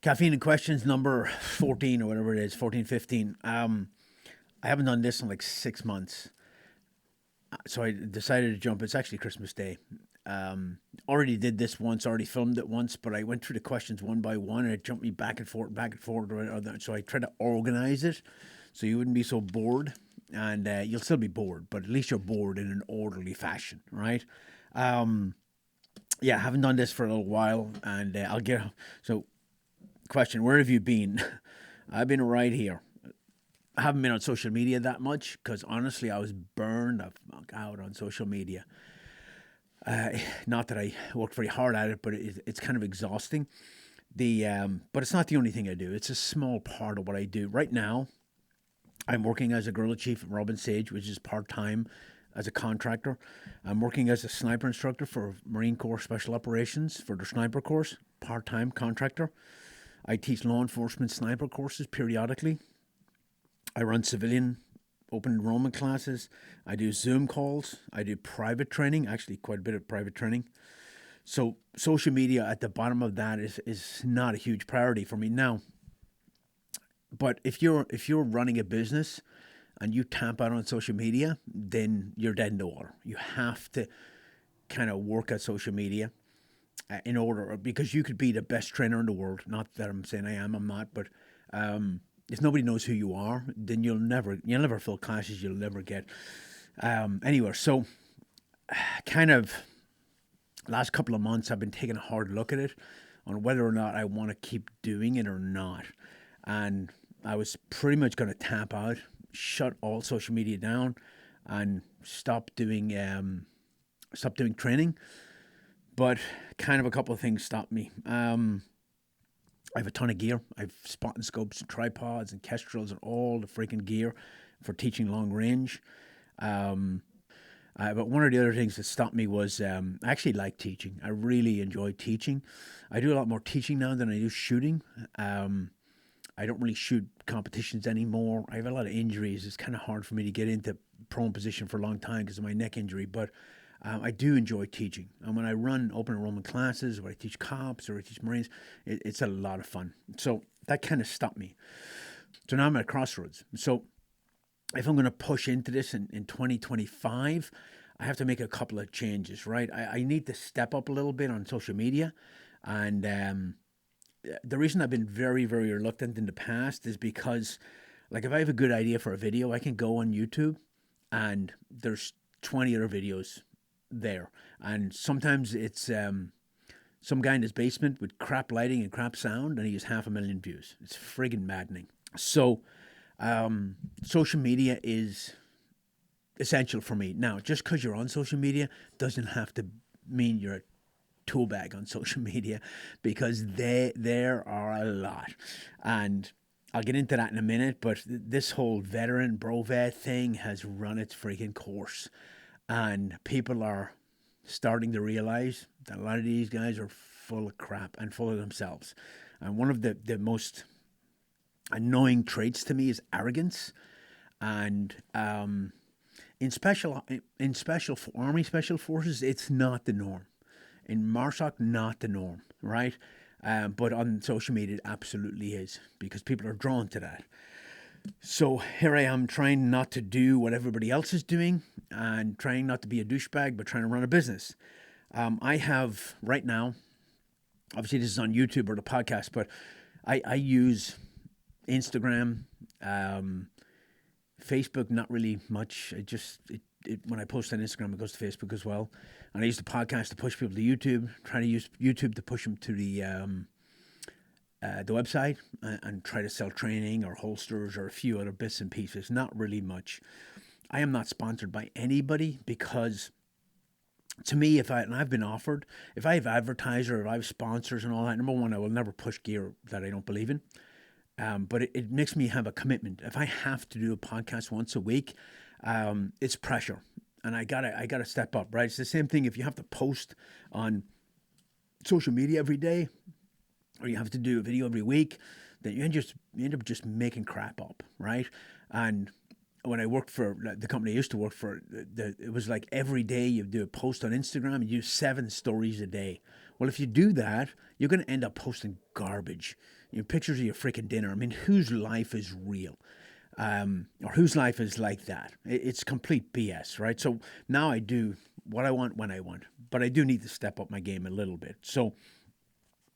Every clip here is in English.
Caffeine and Questions number 14 or whatever it is, 14, 15. I haven't done this in like 6 months. So I decided to jump. It's actually Christmas Day. Already did this once, already filmed it once, but I went through the questions one by one and it jumped me back and forth, back and forth. So I tried to organize it so you wouldn't be so bored. And you'll still be bored, but at least you're bored in an orderly fashion, right? Yeah, haven't done this for a little while, and I'll get. So, question: where have you been? I've been right here. I haven't been on social media that much because honestly, I was burned the fuck out on social media. Not that I worked very hard at it, but it's kind of exhausting. But it's not the only thing I do. It's a small part of what I do right now. I'm working as a guerrilla chief at Robin Sage, which is part time as a contractor. I'm working as a sniper instructor for Marine Corps Special Operations for their sniper course, part time contractor. I teach law enforcement sniper courses periodically. I run civilian open enrollment classes. I do Zoom calls. I do private training, actually, quite a bit of private training. So, social media at the bottom of that is not a huge priority for me now. But if you're running a business and you tap out on social media, then you're dead in the water. You have to kind of work at social media in order, because you could be the best trainer in the world. Not that I'm saying I'm not, but if nobody knows who you are, then you'll never fill classes. You'll never get anywhere. So, kind of last couple of months, I've been taking a hard look at it on whether or not I want to keep doing it or not, and I was pretty much going to tap out, shut all social media down, and stop doing training. But kind of a couple of things stopped me. I have a ton of gear. I have spotting scopes and tripods and kestrels and all the freaking gear for teaching long range. But one of the other things that stopped me was I actually like teaching. I really enjoy teaching. I do a lot more teaching now than I do shooting. I don't really shoot competitions anymore. I have a lot of injuries. It's kind of hard for me to get into prone position for a long time because of my neck injury. But I do enjoy teaching. And when I run open enrollment classes, or I teach cops, or I teach Marines, it's a lot of fun. So that kind of stopped me. So now I'm at a crossroads. So if I'm going to push into this in 2025, I have to make a couple of changes, right? I need to step up a little bit on social media. And the reason I've been very, very reluctant in the past is because, like, if I have a good idea for a video, I can go on YouTube and there's 20 other videos there. And sometimes it's some guy in his basement with crap lighting and crap sound, and he has 500,000 views. It's friggin' maddening. So social media is essential for me. Now, just because you're on social media doesn't have to mean you're a tool bag on social media, because there are a lot. And I'll get into that in a minute, but this whole veteran bro vet thing has run its freaking course. And people are starting to realize that a lot of these guys are full of crap and full of themselves. And one of the most annoying traits to me is arrogance. And in Army Special Forces, it's not the norm. In MARSOC, not the norm, right? But on social media, it absolutely is, because people are drawn to that. So here I am trying not to do what everybody else is doing, and trying not to be a douchebag, but trying to run a business. I have right now, obviously this is on YouTube or the podcast, but I use Instagram, Facebook, not really much. When I post on Instagram, it goes to Facebook as well. And I use the podcast to push people to YouTube, trying to use YouTube to push them to the website, and try to sell training or holsters or a few other bits and pieces. Not really much. I am not sponsored by anybody, because to me, I've been offered, if I have advertiser, if I have sponsors and all that, number one, I will never push gear that I don't believe in. But it makes me have a commitment. If I have to do a podcast once a week, it's pressure, and I gotta step up, right? It's the same thing if you have to post on social media every day, or you have to do a video every week, then you end up just making crap up, right? And when I worked for the company I used to work for, it was like every day you do a post on Instagram, you do 7 stories a day. Well, if you do that, you're going to end up posting garbage. Pictures of your freaking dinner. I mean, whose life is real? Or whose life is like that? It's complete BS, right? So now I do what I want when I want, but I do need to step up my game a little bit. So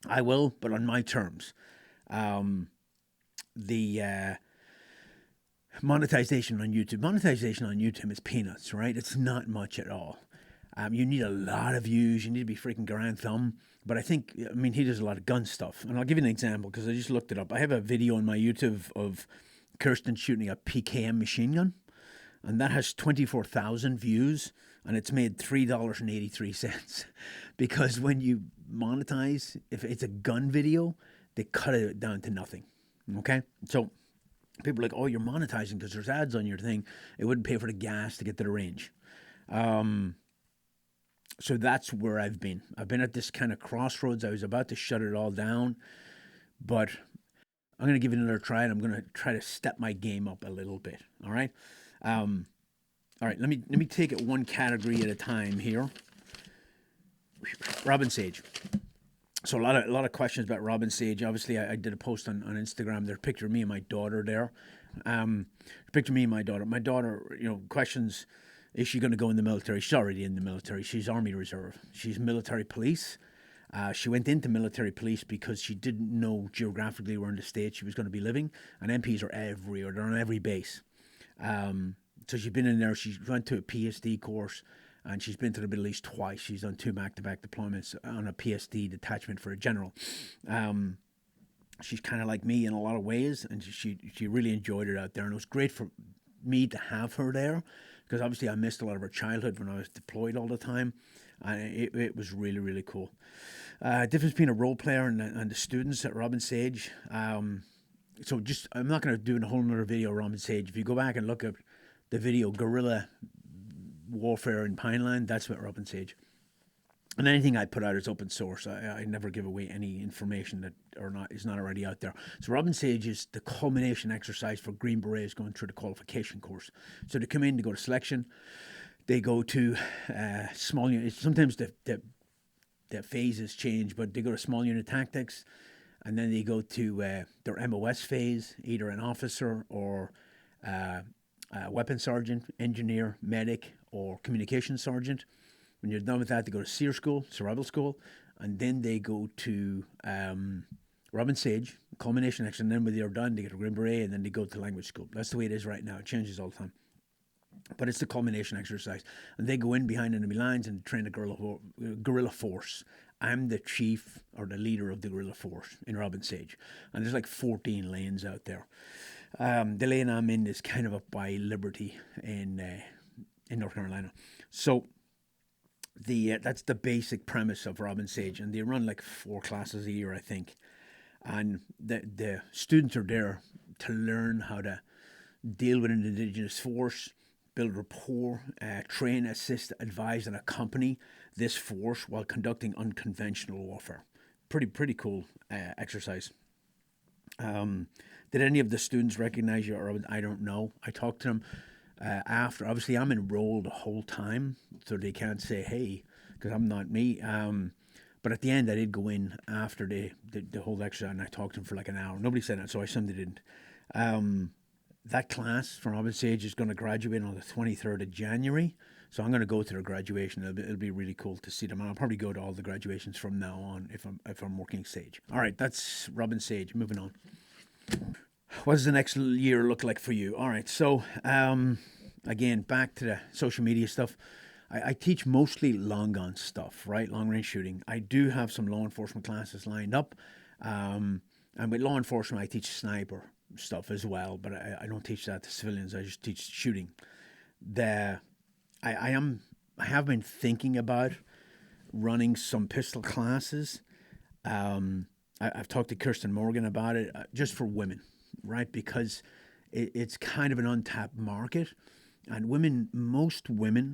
I will, but on my terms. The monetization on YouTube. Monetization on YouTube is peanuts, right? It's not much at all. You need a lot of views. You need to be freaking grand thumb. But I mean, he does a lot of gun stuff. And I'll give you an example because I just looked it up. I have a video on my YouTube of Kirsten shooting a PKM machine gun. And that has 24,000 views. And it's made $3.83. Because when you monetize, if it's a gun video, they cut it down to nothing. Okay? So people are like, oh, you're monetizing because there's ads on your thing. It wouldn't pay for the gas to get to the range. So that's where I've been. I've been at this kind of crossroads. I was about to shut it all down, but I'm going to give it another try, and I'm going to try to step my game up a little bit. All right. All right. Let me take it one category at a time here. Robin Sage. So a lot of questions about Robin Sage. Obviously, I did a post on Instagram. There's a picture of me and my daughter there. Picture of me and my daughter. My daughter, questions. Is she going to go in the military? She's already in the military. She's Army Reserve. She's military police. She went into military police because she didn't know geographically where in the state she was going to be living. And MPs are everywhere. They're on every base. So she's been in there. She went to a PSD course, and she's been to the Middle East twice. She's done 2 back-to-back deployments on a PSD detachment for a general. She's kind of like me in a lot of ways, and she really enjoyed it out there. And it was great for me to have her there, because obviously I missed a lot of her childhood when I was deployed all the time, and it was really, really cool. Difference between a role player and the students at Robin Sage. So I'm not going to do a whole other video on Robin Sage. If you go back and look at the video Guerrilla Warfare in Pineland, that's what Robin Sage. And anything I put out is open source. I never give away any information that is not already out there. So Robin Sage is the culmination exercise for Green Berets going through the qualification course. So they come in, they go to selection, they go to small unit. Sometimes the phases change, but they go to small unit tactics, and then they go to their MOS phase, either an officer or weapon sergeant, engineer, medic, or communications sergeant. When you're done with that, they go to SEER school, survival school, and then they go to Robin Sage, culmination action. And then when they're done, they get a Green Beret, and then they go to language school. That's the way it is right now. It changes all the time. But it's the culmination exercise. And they go in behind enemy lines and train a guerrilla force. I'm the chief or the leader of the guerrilla force in Robin Sage. And there's like 14 lanes out there. The lane I'm in is kind of up by Liberty in North Carolina. So that's the basic premise of Robin Sage, and they run like 4 classes a year, I think. And the students are there to learn how to deal with an indigenous force, build rapport, train, assist, advise, and accompany this force while conducting unconventional warfare. Pretty cool exercise. Did any of the students recognize you? Or I don't know. I talked to them after. Obviously, I'm enrolled the whole time, so they can't say hey, because I'm not me. But at the end, I did go in after the whole exercise, and I talked to them for like an hour. Nobody said that, so I assumed they didn't. That class from Robin Sage is going to graduate on the 23rd of January, so I'm going to go to their graduation. It'll be really cool to see them, and I'll probably go to all the graduations from now on if I'm working Sage. All right, that's Robin Sage. Moving on. What does the next year look like for you? All right, so again, back to the social media stuff. I teach mostly long gun stuff, right? Long range shooting. I do have some law enforcement classes lined up. And with law enforcement, I teach sniper stuff as well, but I don't teach that to civilians. I just teach shooting. I have been thinking about running some pistol classes. I've talked to Kirsten Morgan about it, just for women, right? Because it's kind of an untapped market. And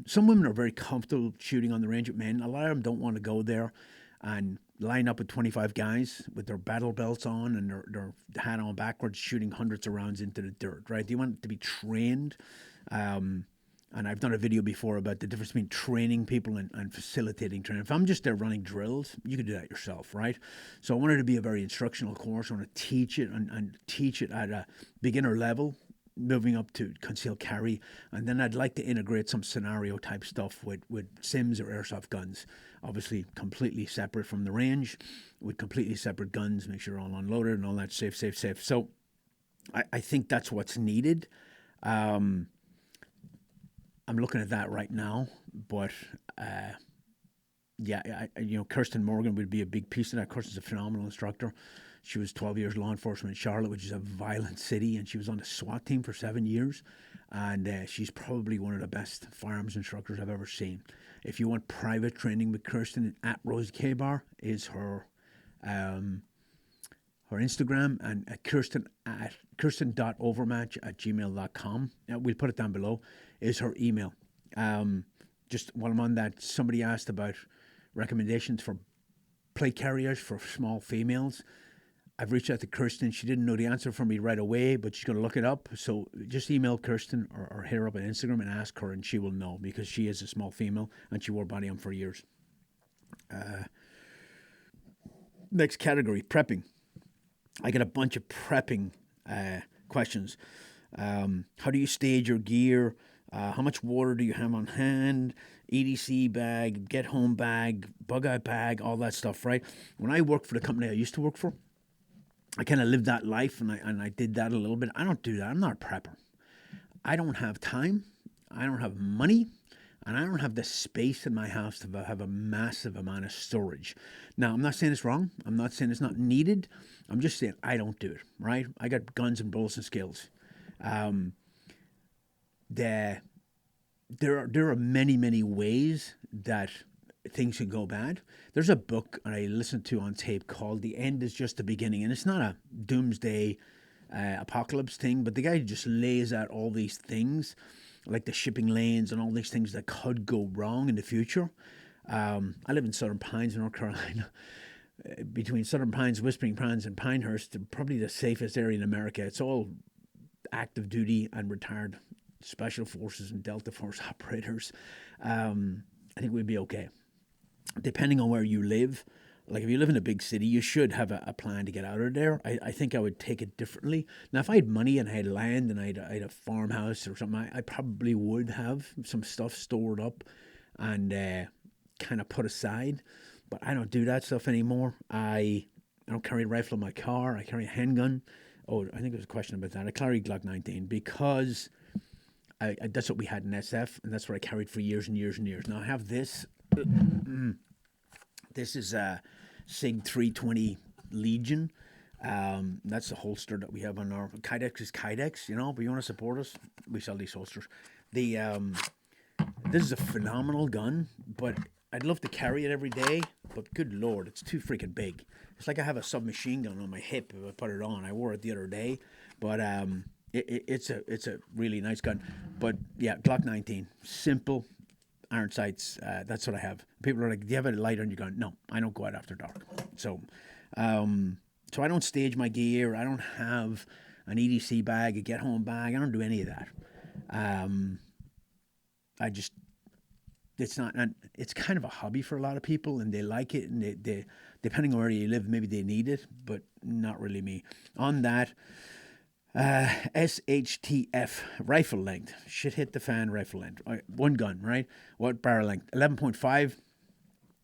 some women are very comfortable shooting on the range with men. A lot of them don't want to go there and line up with 25 guys with their battle belts on and their hat on backwards, shooting hundreds of rounds into the dirt, right? They want to be trained And I've done a video before about the difference between training people and facilitating training. If I'm just there running drills, you can do that yourself, right? So I wanted it to be a very instructional course. I want to teach it and teach it at a beginner level, moving up to concealed carry. And then I'd like to integrate some scenario type stuff with sims or airsoft guns. Obviously, completely separate from the range, with completely separate guns, make sure they're all unloaded and all that, safe, safe, safe. So I think that's what's needed. Um, I'm looking at that right now, but yeah, Kirsten Morgan would be a big piece of that. Kirsten's a phenomenal instructor. She was 12 years law enforcement in Charlotte, which is a violent city, and she was on the SWAT team for 7 years. And she's probably one of the best firearms instructors I've ever seen. If you want private training with Kirsten, at Rose K Bar is her her Instagram, and at kirsten.overmatch@gmail.com. We'll put it down below, is her email. Just while I'm on that, somebody asked about recommendations for plate carriers for small females. I've reached out to Kirsten. She didn't know the answer for me right away, but she's going to look it up. So just email Kirsten or hit her up on Instagram and ask her, and she will know, because she is a small female and she wore body armor for years. Next category, prepping. I get a bunch of prepping questions. How do you stage your gear? How much water do you have on hand? EDC bag, get home bag, bug out bag, all that stuff, right? When I worked for the company I used to work for, I kind of lived that life, and I did that a little bit. I don't do that. I'm not a prepper. I don't have time. I don't have money. And I don't have the space in my house to have a massive amount of storage. Now, I'm not saying it's wrong. I'm not saying it's not needed. I'm just saying I don't do it, right? I got guns and bullets and skills. There are many, many ways that things can go bad. There's a book I listened to on tape called The End is Just the Beginning. And it's not a doomsday apocalypse thing, but the guy just lays out all these things, like the shipping lanes and all these things that could go wrong in the future. I live in Southern Pines, North Carolina. Between Southern Pines, Whispering Pines, and Pinehurst, probably the safest area in America. It's all active duty and retired special forces and Delta Force operators. I think we'd be okay. Depending on where you live, like if you live in a big city, you should have a plan to get out of there. I think I would take it differently. Now, if I had money and I had land and I had a farmhouse or something, I probably would have some stuff stored up and kind of put aside. But I don't do that stuff anymore. I don't carry a rifle in my car. I carry a handgun. Oh, I think there was a question about that. I carry Glock 19 because that's what we had in SF, and that's what I carried for years and years and years. Now I have this. This is a SIG 320 Legion. That's the holster that we have on our Kydex is Kydex, but you want to support us, we sell these holsters. This is a phenomenal gun, but I'd love to carry it every day, but good Lord, it's too freaking big. It's like I have a submachine gun on my hip if I put it on. I wore it the other day, but it's a really nice gun. But yeah, Glock 19, simple, iron sights. That's what I have. People are like, "Do you have a light on your gun?" No, I don't go out after dark. So I don't stage my gear. I don't have an EDC bag, a get home bag. I don't do any of that. It's not. It's kind of a hobby for a lot of people, and they like it, and they depending on where you live, maybe they need it, but not really me. On that. SHTF rifle length. Shit hit the fan rifle length. One gun, right? What barrel length? 11.5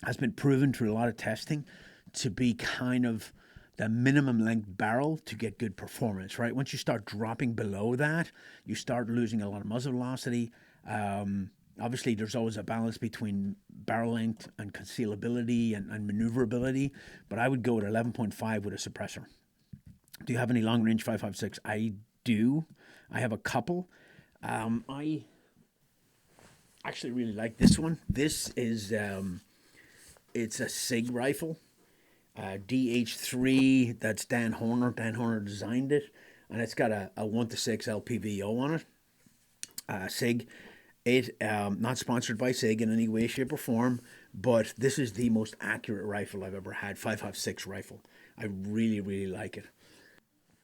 has been proven through a lot of testing to be kind of the minimum length barrel to get good performance, right? Once you start dropping below that, you start losing a lot of muzzle velocity. Obviously, there's always a balance between barrel length and concealability and maneuverability, but I would go with 11.5 with a suppressor. Do you have any long-range 5.56? I do. I have a couple. I actually really like this one. This is, it's a SIG rifle, DH3. That's Dan Horner. Dan Horner designed it, and it's got a 1-to-6 LPVO on it. SIG. It not sponsored by SIG in any way, shape, or form, but this is the most accurate rifle I've ever had. 5.56 rifle. I really, really like it.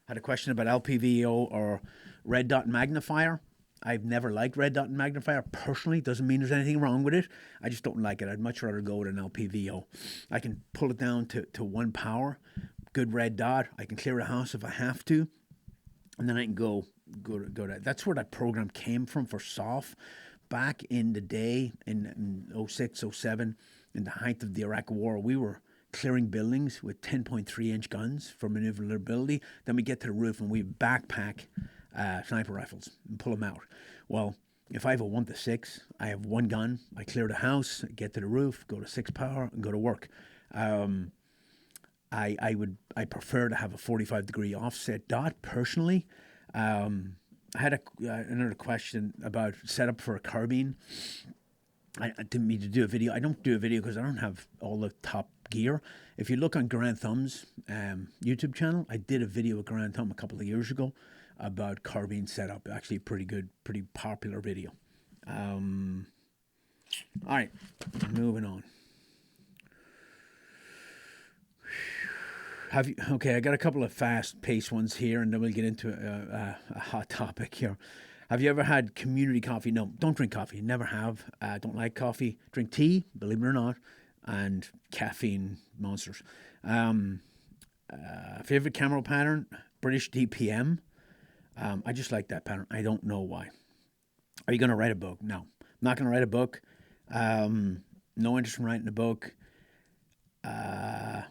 Had a question about LPVO or red dot magnifier. I've never liked red dot and magnifier personally. Doesn't mean there's anything wrong with it. I just don't like it. I'd much rather go with an LPVO. I can pull it down to one power, good red dot. I can clear a house if I have to, and then I can go to. That's where that program came from for SOF back in the day in 06, 07, in the height of the Iraq War. We were clearing buildings with 10.3-inch guns for maneuverability. Then we get to the roof and we backpack sniper rifles and pull them out. Well, if I have a 1 to 6, I have one gun. I clear the house, get to the roof, go to 6 power, and go to work. I prefer to have a 45-degree offset dot personally. I had another question about setup for a carbine. I didn't mean to do a video. I don't do a video because I don't have all the top gear. If you look on Grand Thumb's YouTube channel, I did a video with Grand Thumb a couple of years ago about carbine setup. Actually, pretty good, pretty popular video. All right, moving on. Okay, I got a couple of fast-paced ones here, and then we'll get into a hot topic here. Have you ever had community coffee? No, don't drink coffee. Never have. Don't like coffee. Drink tea, believe it or not, and caffeine monsters. Favorite camera pattern? British DPM. I just like that pattern. I don't know why. Are you going to write a book? No. I'm not going to write a book. No interest in writing a book. And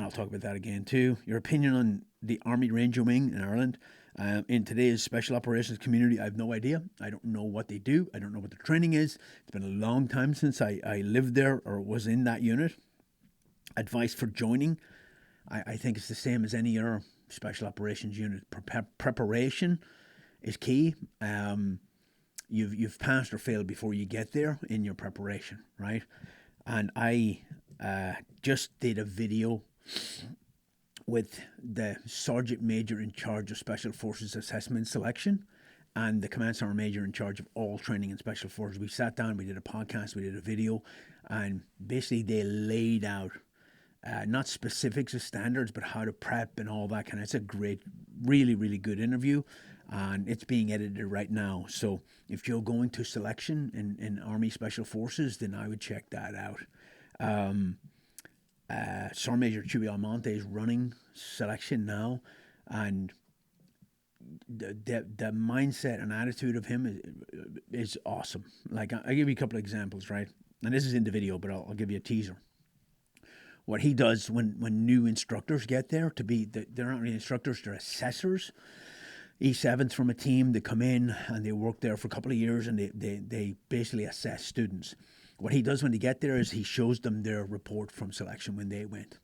I'll talk about that again too. Your opinion on the Army Ranger Wing in Ireland. In today's special operations community, I have no idea. I don't know what they do. I don't know what the training is. It's been a long time since I lived there or was in that unit. Advice for joining. I think it's the same as any other special operations unit. Preparation is key. You've passed or failed before you get there in your preparation, right? And I just did a video with the Sergeant Major in charge of Special Forces Assessment Selection and the Command Sergeant Major in charge of all training in Special Forces. We sat down, we did a podcast, we did a video, and basically they laid out not specifics of standards, but how to prep and all that kind of. It's a great, really, really good interview, and it's being edited right now. So if you're going to selection in Army Special Forces, then I would check that out. Sergeant Major Chewy Almonte is running selection now, and the mindset and attitude of him is awesome. Like, I'll give you a couple of examples, right? And this is in the video, but I'll give you a teaser. What he does when new instructors get there, they're not really instructors, they're assessors. E7s from a team, they come in and they work there for a couple of years, and they basically assess students. What he does when they get there is he shows them their report from selection when they went,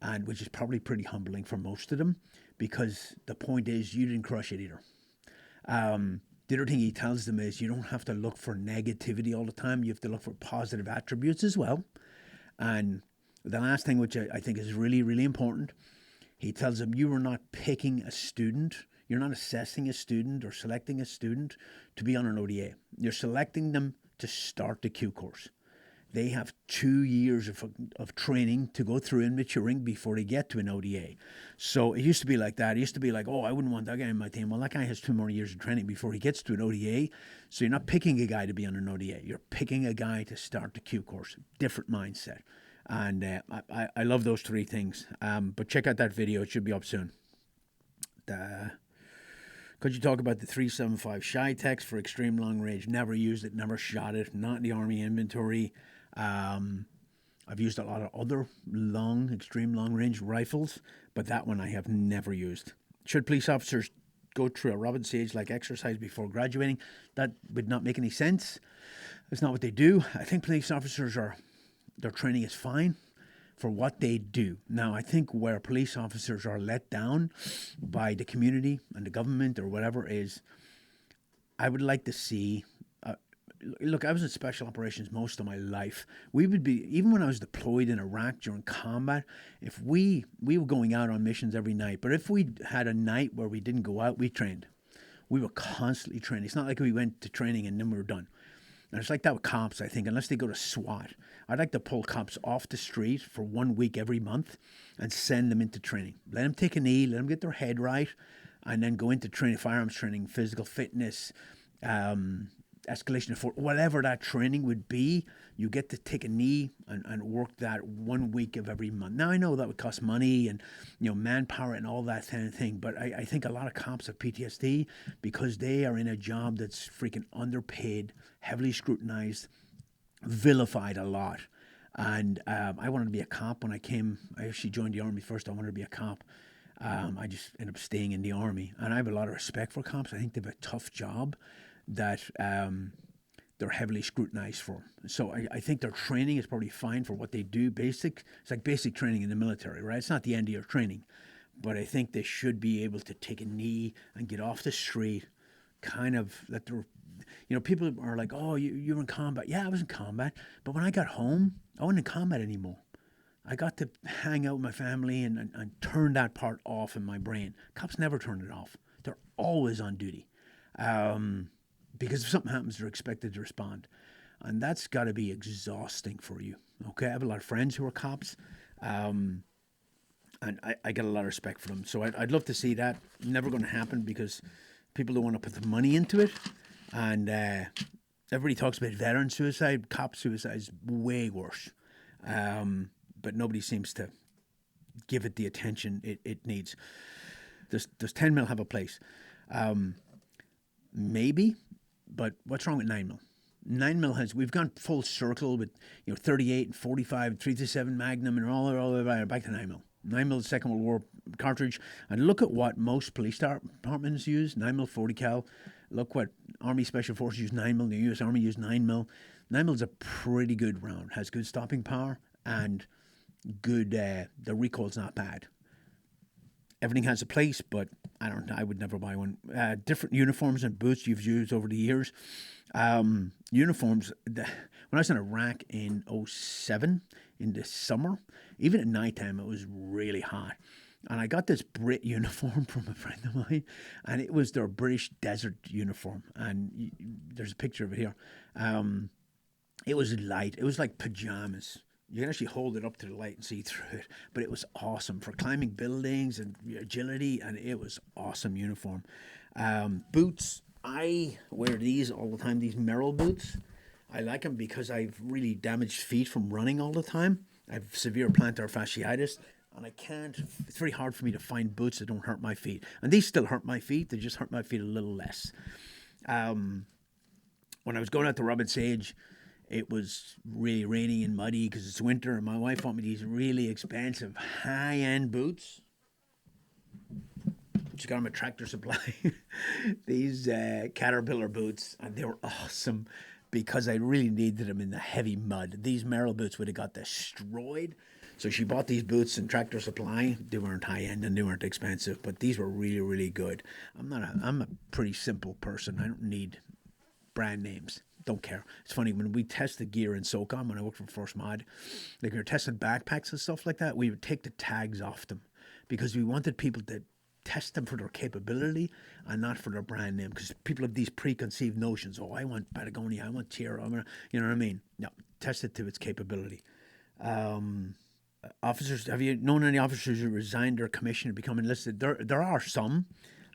and which is probably pretty humbling for most of them, because the point is you didn't crush it either. The other thing he tells them is you don't have to look for negativity all the time. You have to look for positive attributes as well. And the last thing, which I think is really, really important, he tells them you are not picking a student. You're not assessing a student or selecting a student to be on an ODA. You're selecting them to start the Q course. They have 2 years of training to go through and maturing before they get to an ODA. So it used to be like that. It used to be like, oh, I wouldn't want that guy in my team. Well, that guy has 2 more years of training before he gets to an ODA. So you're not picking a guy to be on an ODA. You're picking a guy to start the Q course. Different mindset. And I love those 3 things. But check out that video. It should be up soon. Could you talk about the 375 Shy-Tex for extreme long range? Never used it, never shot it, not in the Army inventory. I've used a lot of other extreme long range rifles, but that one I have never used. Should police officers go through a Robin Sage-like exercise before graduating? That would not make any sense. That's not what they do. I think police officers their training is fine for what they do. Now, I think where police officers are let down by the community and the government or whatever is, I would like to see, look, I was in special operations most of my life. We would be, even when I was deployed in Iraq during combat, if we were going out on missions every night, but if we had a night where we didn't go out, we trained. We were constantly training. It's not like we went to training and then we were done. And it's like that with cops, I think, unless they go to SWAT. I'd like to pull cops off the street for 1 week every month and send them into training. Let them take a knee, let them get their head right, and then go into training, firearms training, physical fitness, escalation of force, whatever that training would be, you get to take a knee and work that 1 week of every month. Now, I know that would cost money and, manpower and all that kind of thing, but I think a lot of cops have PTSD because they are in a job that's freaking underpaid, heavily scrutinized, vilified a lot. And I wanted to be a cop when I actually joined the Army first. I wanted to be a cop. I just ended up staying in the Army. And I have a lot of respect for cops. I think they have a tough job that they're heavily scrutinized for. So I think their training is probably fine for what they do. It's like basic training in the military, right? It's not the end of your training. But I think they should be able to take a knee and get off the street, kind of let their... people are like, oh, you were in combat. Yeah, I was in combat. But when I got home, I wasn't in combat anymore. I got to hang out with my family and turn that part off in my brain. Cops never turn it off. They're always on duty. Because if something happens, they're expected to respond. And that's got to be exhausting for you. Okay, I have a lot of friends who are cops. And I get a lot of respect for them. So I'd love to see that. Never going to happen because people don't want to put the money into it. And everybody talks about veteran suicide. Cop suicide is way worse. But nobody seems to give it the attention it needs. Does 10 mil have a place? Maybe, but what's wrong with 9 mil? 9 mil we've gone full circle with 38 and 45, 337 Magnum, and all the way back to 9 mil. 9 mil Second World War cartridge, and look at what most police departments use. 9 mil 40 cal. Look what Army Special Forces use 9 mil. The U.S. Army use 9 mil. 9 mil is a pretty good round. Has good stopping power and good. The recoil's not bad. Everything has a place, but I would never buy one. Different uniforms and boots you've used over the years. Uniforms. When I was in Iraq in 2007 in the summer, even at nighttime, it was really hot. And I got this Brit uniform from a friend of mine, and it was their British desert uniform. And there's a picture of it here. It was light. It was like pajamas. You can actually hold it up to the light and see through it. But it was awesome for climbing buildings and agility, and it was awesome uniform. Boots. I wear these all the time, these Merrell boots. I like them because I've really damaged feet from running all the time. I have severe plantar fasciitis, and it's very hard for me to find boots that don't hurt my feet. And these still hurt my feet, they just hurt my feet a little less. When I was going out to Robin Sage, it was really rainy and muddy because it's winter, and my wife bought me these really expensive high-end boots. She got them at Tractor Supply. These Caterpillar boots, and they were awesome because I really needed them in the heavy mud. These Merrell boots would have got destroyed. So she bought these boots in Tractor Supply. They weren't high-end and they weren't expensive, but these were really, really good. I'm a pretty simple person. I don't need brand names. Don't care. It's funny, when we tested gear in SOCOM, when I worked for First Mod, like we were testing backpacks and stuff like that, we would take the tags off them because we wanted people to test them for their capability and not for their brand name, because people have these preconceived notions. Oh, I want Patagonia, I want Tierra, you know what I mean? No, test it to its capability. Officers, have you known any officers who resigned their commission and become enlisted? There are some.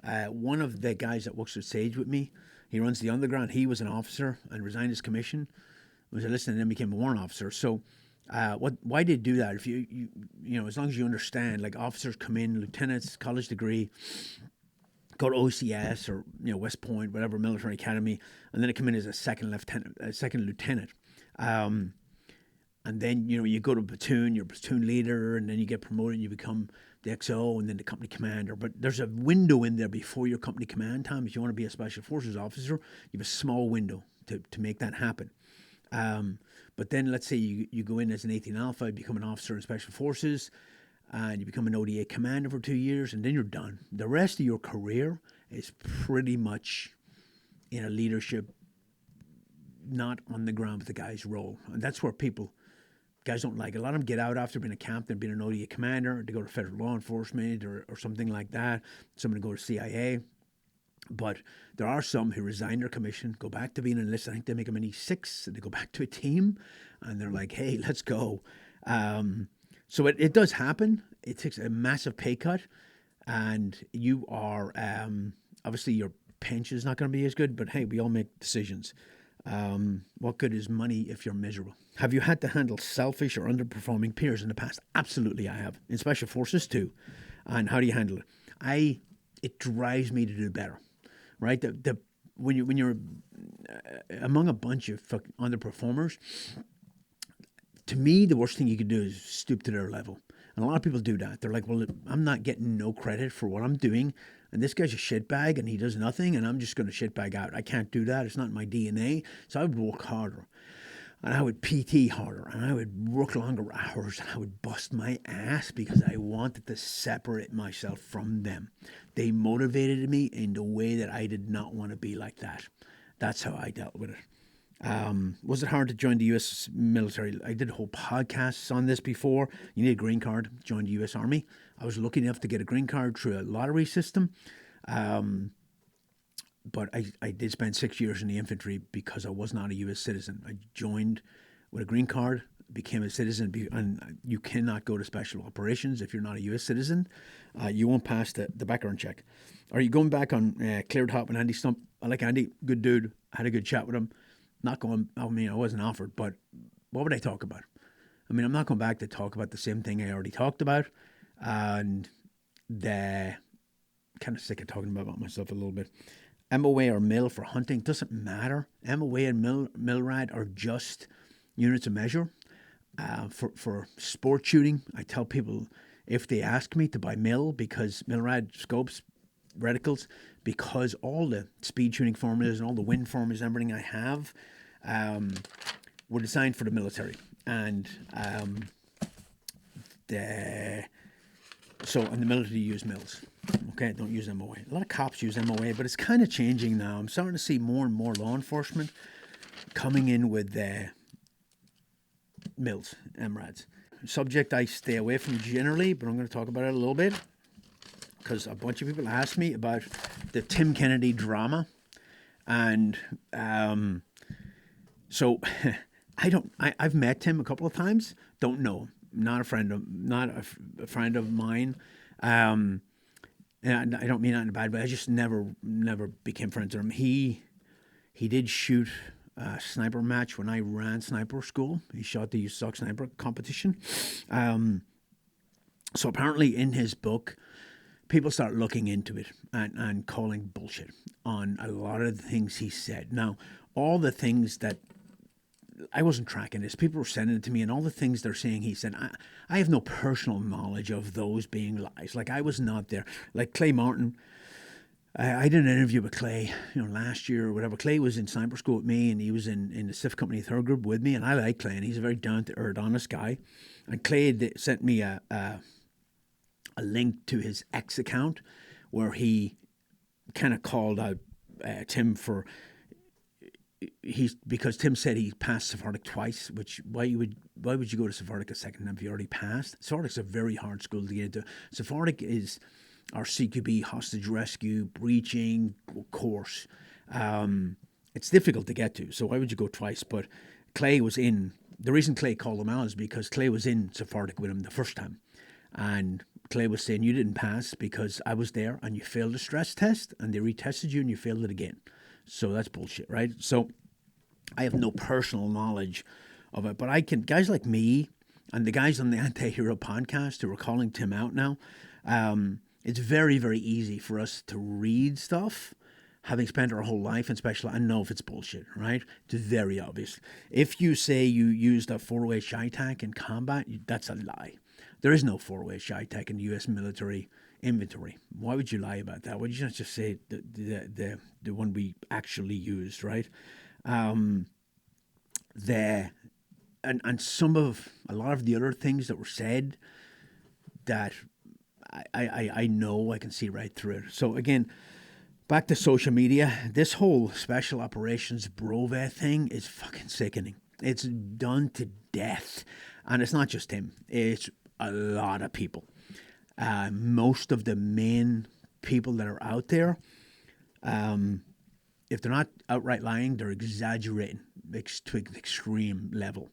One of the guys that works with Sage with me, he runs the underground. He was an officer and resigned his commission, was enlisted, and then became a warrant officer. So why they do that? If you as long as you understand, like officers come in, lieutenants, college degree, go to OCS or West Point, whatever military academy, and then they come in as a second lieutenant. And then you go to platoon, you're a platoon leader, and then you get promoted, and you become the XO, and then the company commander. But there's a window in there before your company command time. If you want to be a special forces officer, you have a small window to make that happen. But then let's say you go in as an 18 Alpha, you become an officer in Special Forces, and you become an ODA commander for 2 years, and then you're done. The rest of your career is pretty much in a leadership, not on the ground with the guy's role. And that's where guys don't like it. A lot of them get out after being a captain, being an ODA commander, to go to federal law enforcement or something like that. Some go to CIA. But there are some who resign their commission, go back to being enlisted. I think they make them an E6, and they go back to a team, and they're like, hey, let's go. So it does happen. It takes a massive pay cut. and you are obviously your pension is not going to be as good, but hey, we all make decisions. What good is money if you're miserable? Have you had to handle selfish or underperforming peers in the past? Absolutely, I have. In special forces too. And how do you handle it? It drives me to do better, right? The when you're among a bunch of underperformers, to me, the worst thing you could do is stoop to their level. And a lot of people do that. They're like, well, I'm not getting no credit for what I'm doing. And this guy's a shitbag and he does nothing. And I'm just going to shitbag out. I can't do that. It's not in my DNA. So I would work harder. And I would PT harder. And I would work longer hours. And I would bust my ass because I wanted to separate myself from them. They motivated me in the way that I did not want to be like that. That's how I dealt with it. Was it hard to join the U.S. military? I did whole podcasts on this before. You need a green card, join the U.S. Army. I was lucky enough to get a green card through a lottery system. But I did spend 6 years in the infantry because I was not a U.S. citizen. I joined with a green card, became a citizen, and you cannot go to special operations if you're not a U.S. citizen. You won't pass the background check. Are you going back on Cleared Hot with Andy Stump? I like Andy, good dude. I had a good chat with him. Not going, I mean, I wasn't offered, but what would I talk about? I mean, I'm not going back to talk about the same thing I already talked about. And the kind of sick of talking about myself a little bit. MOA or mil for hunting doesn't matter. MOA and milrad are just units of measure. For sport shooting, I tell people if they ask me to buy mil because milrad scopes, reticles, because all the speed shooting formulas and all the wind formulas and everything I have were designed for the military. And the military use mils. Okay, don't use MOA. A lot of cops use MOA, but it's kind of changing now. I'm starting to see more and more law enforcement coming in with mils, MRADs. Subject I stay away from generally, but I'm going to talk about it a little bit because a bunch of people asked me about the Tim Kennedy drama, and so I've met Tim a couple of times. Don't know him. Not a friend of mine. And I don't mean that in a bad way. I just never became friends with him. He did shoot a sniper match when I ran sniper school. He shot the USOC sniper competition. So apparently in his book, people start looking into it and calling bullshit on a lot of the things he said. Now, all the things that I wasn't tracking this. People were sending it to me, and all the things they're saying he said, I have no personal knowledge of those being lies. Like, I was not there. Like Clay Martin, I did an interview with Clay, last year or whatever. Clay was in sniper school with me, and he was in the SIF Company third group with me, and I like Clay, and he's a very down-to-earth, honest guy. And Clay sent me a link to his X account where he kind of called out Tim for... because Tim said he passed Sephardic twice, which why would you go to Sephardic a second time if you already passed? Sephardic's a very hard school to get into. Sephardic is our CQB hostage rescue breaching course. It's difficult to get to, so why would you go twice? But Clay was in. The reason Clay called him out is because Clay was in Sephardic with him the first time, and Clay was saying you didn't pass because I was there and you failed the stress test and they retested you and you failed it again. So that's bullshit, right? So I have no personal knowledge of it, but guys like me and the guys on the Anti-Hero podcast who are calling Tim out now, it's very, very easy for us to read stuff, having spent our whole life in special, and know if it's bullshit, right? It's very obvious. If you say you used a 408 ShyTac in combat, that's a lie. There is no 408 ShyTac in the U.S. military inventory. Why would you lie about that? Why would you not just say the one we actually used, right? And some of a lot of the other things that were said that I know I can see right through it. So again, back to social media. This whole special operations Brove thing is fucking sickening. It's done to death, and it's not just him. It's a lot of people. Most of the main people that are out there, if they're not outright lying, they're exaggerating to an extreme level.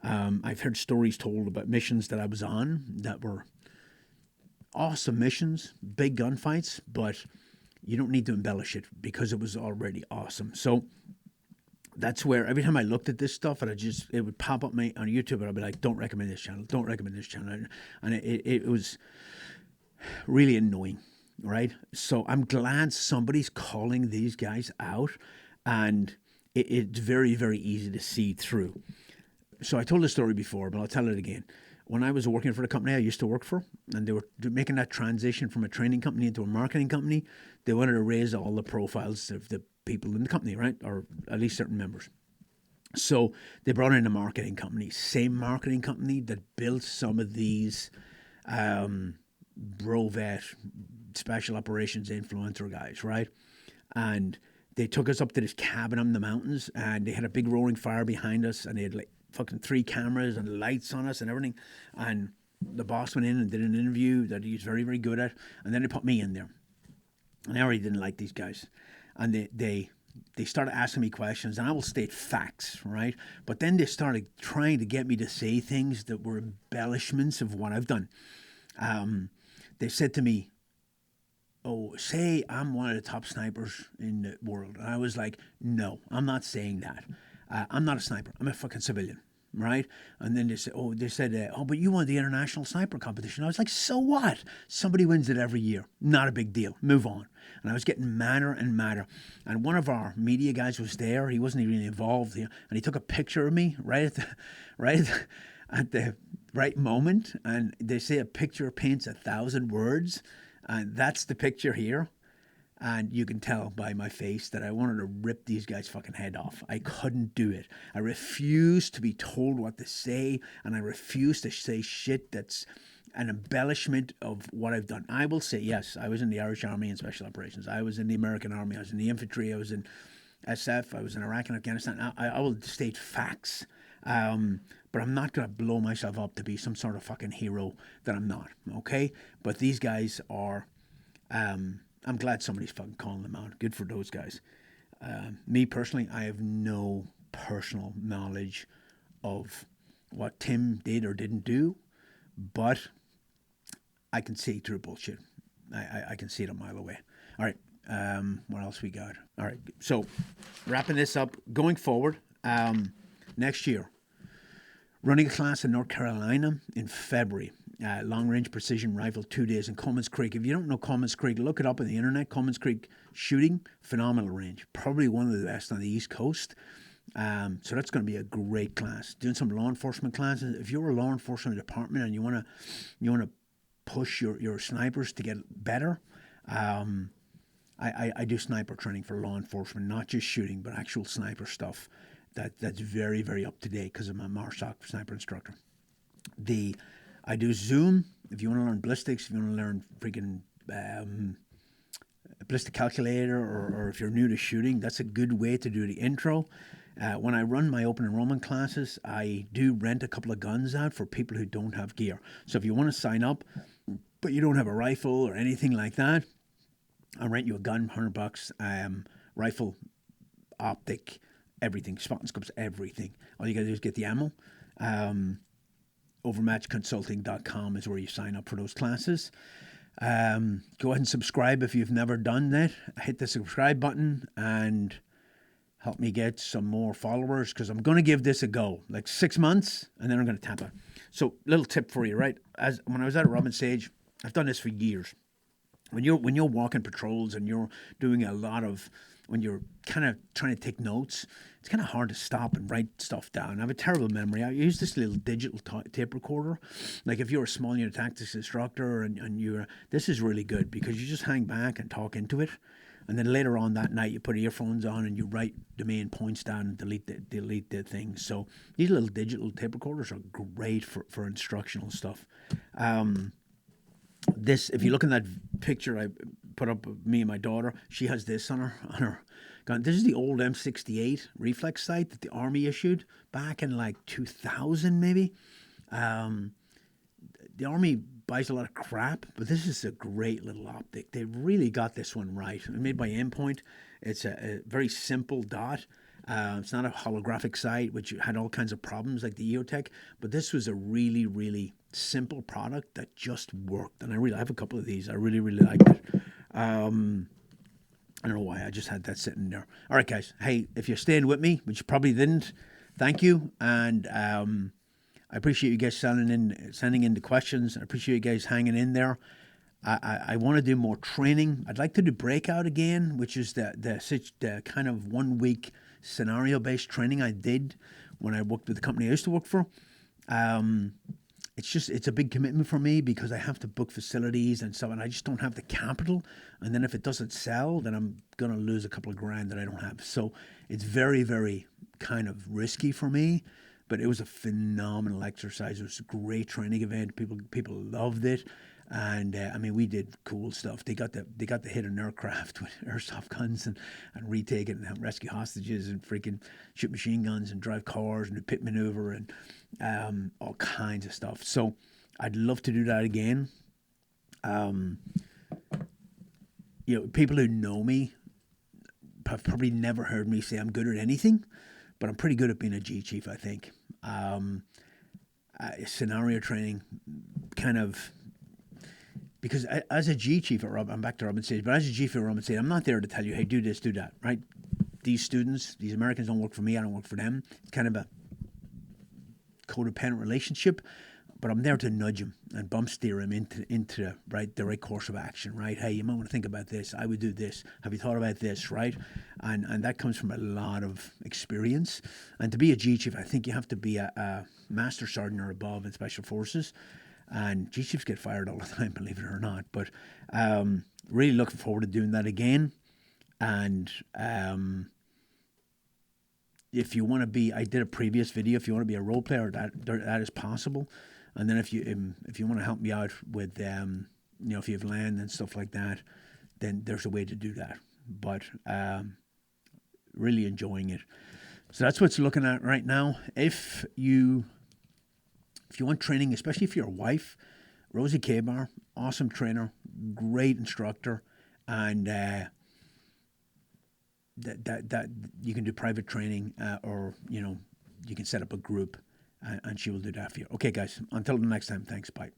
I've heard stories told about missions that I was on that were awesome missions, big gunfights, but you don't need to embellish it because it was already awesome. So that's where every time I looked at this stuff, it would pop up on YouTube, and I'd be like, "Don't recommend this channel. Don't recommend this channel," and it was really annoying, right? So I'm glad somebody's calling these guys out, and it's very, very easy to see through. So I told the story before, but I'll tell it again. When I was working for the company I used to work for, and they were making that transition from a training company into a marketing company, they wanted to raise all the profiles of the people in the company, right? Or at least certain members. So they brought in a marketing company, same marketing company that built some of these Brovet special operations influencer guys, right? And they took us up to this cabin in the mountains, and they had a big roaring fire behind us, and they had like fucking 3 cameras and lights on us and everything. And the boss went in and did an interview that he was very, very good at, and then they put me in there. And I already didn't like these guys, and they started asking me questions, and I will state facts, right? But then they started trying to get me to say things that were embellishments of what I've done. They said to me, "Oh, say I'm one of the top snipers in the world." And I was like, "No, I'm not saying that. I'm not a sniper. I'm a fucking civilian." Right? And then they said, "Oh, but you won the international sniper competition." I was like, "So what? Somebody wins it every year. Not a big deal. Move on." And I was getting madder and madder. And one of our media guys was there. He wasn't even involved, and he took a picture of me at the right moment. And they say a picture paints 1,000 words, and that's the picture here. And you can tell by my face that I wanted to rip these guys' fucking head off. I couldn't do it. I refused to be told what to say, and I refused to say shit that's an embellishment of what I've done. I will say, yes, I was in the Irish Army and Special Operations. I was in the American Army. I was in the infantry. I was in SF. I was in Iraq and Afghanistan. I will state facts. But I'm not going to blow myself up to be some sort of fucking hero that I'm not, okay? But these guys are... I'm glad somebody's fucking calling them out. Good for those guys. Me personally, I have no personal knowledge of what Tim did or didn't do, but I can see through bullshit. I can see it a mile away. All right. What else we got? All right. So wrapping this up, going forward, next year, running a class in North Carolina in February. Long-range precision rifle, 2 days in Commons Creek. If you don't know Commons Creek, look it up on the internet. Commons Creek shooting, phenomenal range. Probably one of the best on the East Coast. So that's going to be a great class. Doing some law enforcement classes. If you're a law enforcement department and you want to push your snipers to get better, I do sniper training for law enforcement, not just shooting, but actual sniper stuff. That's very, very up to date because I'm a MARSOC sniper instructor. I do Zoom. If you want to learn ballistics, if you want to learn freaking ballistic calculator, or if you're new to shooting, that's a good way to do the intro. When I run my open enrollment classes, I do rent a couple of guns out for people who don't have gear. So if you want to sign up, but you don't have a rifle or anything like that, I'll rent you a gun, $100, rifle, optic, everything, spot and scopes, everything. All you got to do is get the ammo. Overmatchconsulting.com is where you sign up for those classes. Go ahead and subscribe if you've never done that. Hit the subscribe button and help me get some more followers, because I'm going to give this a go, like 6 months, and then I'm going to tap it. So, little tip for you, right? When I was at Robin Sage, I've done this for years. When you're walking patrols and you're doing when you're kind of trying to take notes, it's kind of hard to stop and write stuff down. I have a terrible memory. I use this little digital tape recorder. Like if you're a small unit tactics instructor and this is really good because you just hang back and talk into it. And then later on that night, you put earphones on and you write the main points down and delete the things. So these little digital tape recorders are great for instructional stuff. If you look in that picture I put up of me and my daughter, she has this on her gun. This is the old M68 reflex sight that the Army issued back in like 2000 maybe. The Army buys a lot of crap, but this is a great little optic. They really got this one right. It's made by Endpoint. It's a very simple dot. It's not a holographic sight, which had all kinds of problems like the EOTech, but this was a really, really simple product that just worked. And I have a couple of these. I really, really liked it. I don't know why. I just had that sitting there. All right, guys. Hey, if you're staying with me, which you probably didn't, thank you. And I appreciate you guys sending in the questions. I appreciate you guys hanging in there. I want to do more training. I'd like to do breakout again, which is the kind of 1 week scenario based training I did when I worked with the company I used to work for. It's a big commitment for me because I have to book facilities and stuff, and I just don't have the capital. And then if it doesn't sell, then I'm gonna lose a couple of grand that I don't have. So it's very, very kind of risky for me. But it was a phenomenal exercise. It was a great training event. People loved it. And I mean, we did cool stuff. They got to hit an aircraft with airsoft guns and retake it and rescue hostages and freaking shoot machine guns and drive cars and do pit maneuver and all kinds of stuff. So I'd love to do that again. People who know me have probably never heard me say I'm good at anything, but I'm pretty good at being a G chief, I think. Scenario training, kind of. Because as a G chief I'm back to Robin Sage, but as a G chief at Robin Sage, I'm not there to tell you, hey, do this, do that, right? These students, these Americans don't work for me, I don't work for them. It's kind of a codependent relationship, but I'm there to nudge them and bump steer them into the right course of action, right? Hey, you might want to think about this. I would do this. Have you thought about this, right? And that comes from a lot of experience. And to be a G chief, I think you have to be a master sergeant or above in special forces. And G chiefs get fired all the time, believe it or not. But really looking forward to doing that again. And if you want to be, I did a previous video. If you want to be a role player, that is possible. And then if you want to help me out with, if you have land and stuff like that, then there's a way to do that. But really enjoying it. So that's what's looking at right now. If you want training, especially if you're a wife, Rosie Kabar, awesome trainer, great instructor, and that you can do private training or you can set up a group and she will do that for you. Okay, guys, until the next time, thanks, bye.